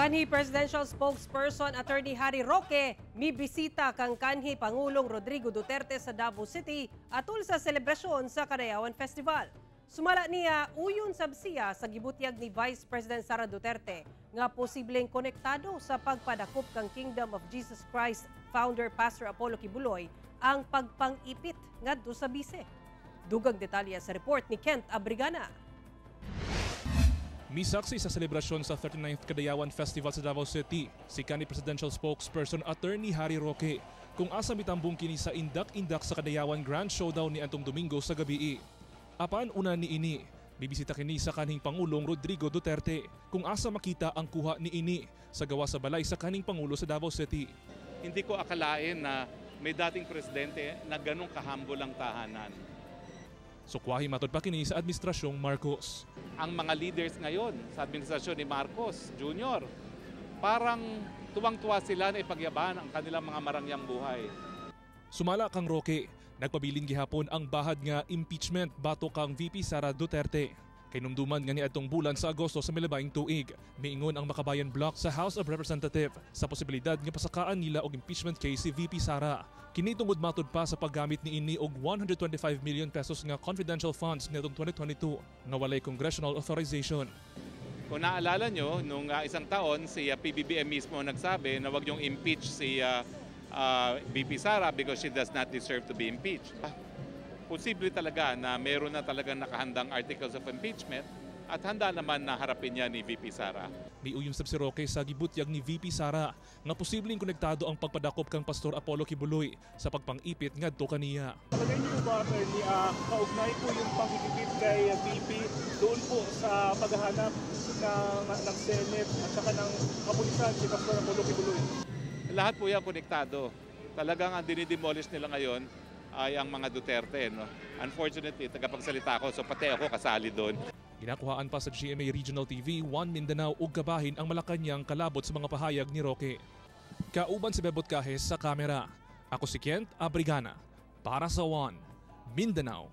Kanhi Presidential Spokesperson Attorney Harry Roque mibisita kang kanhi Pangulong Rodrigo Duterte sa Davao City atul sa selebrasyon sa Kadayawan Festival. Sumala niya uyon sabsiya sa gibutyag ni Vice President Sara Duterte nga posibleng konektado sa pagpadakop kang Kingdom of Jesus Christ founder Pastor Apollo Kibuloy ang pagpangipit ngadto sa bise. Dugang detalye sa report ni Kent Abrigana. Misaksi sa selebrasyon sa 39th Kadayawan Festival sa Davao City, si kanhi Presidential Spokesperson Attorney Harry Roque kung asa mitambong kini sa indak-indak sa Kadayawan Grand Showdown ni Antong Domingo sa gabi. Apan una ni ini, bibisita kini sa kanhing Pangulong Rodrigo Duterte kung asa makita ang kuha ni ini sa gawa sa balay sa kanhing Pangulo sa Davao City. Hindi ko akalain na may dating presidente na ganong kahambol ang tahanan. Sukwahi matod pa kini sa Administrasyong Marcos. Ang mga leaders ngayon sa administrasyon ni Marcos Jr., parang tuwang-tuwa sila na ipagyaban ang kanilang mga marangyang buhay. Sumala kang Roque, nagpabilin gihapon ang bahad nga impeachment bato kang VP Sara Duterte. Kinumduman nga ni adtong bulan sa Agosto sa milabayng tuig, miingon ang Makabayan Bloc sa House of Representatives sa posibilidad nga pasakaan nila og impeachment case si VP Sara. Kini tungod matod pa sa paggamit ni ini og 125 million pesos nga confidential funds nitong 2022 nga walay congressional authorization. Kung naalala nyo, nung isang taon, si PBBM mismo nagsabi na wag yung impeach si VP Sara because she does not deserve to be impeached. Posible talaga na meron na talagang nakahandang articles of impeachment at handa naman na harapin niya ni VP Sara. Miuyong sab si Roque sa gibutyag ni VP Sara nga posibleng konektado ang pagpadakop kang Pastor Apollo Kibuloy sa pagpangipit ngadto kaniya. Palagay niyo ba, Attorney, kaugnay po yung pangipit kay VP doon po sa paghahanap ng Senate at saka ng kapulisan si Pastor Apollo Kibuloy? Lahat po yan konektado. Talagang ang dinidemolish nila ngayon ay ang mga Duterte. No? Unfortunately, tagapagsalita ako, so pati ako kasali doon. Ginakuhaan pa sa GMA Regional TV, One Mindanao ug kabahin ang Malacanang kalabot sa mga pahayag ni Roque. Kauban si Bebot Kahes sa kamera. Ako si Kent Abrigana para sa One Mindanao.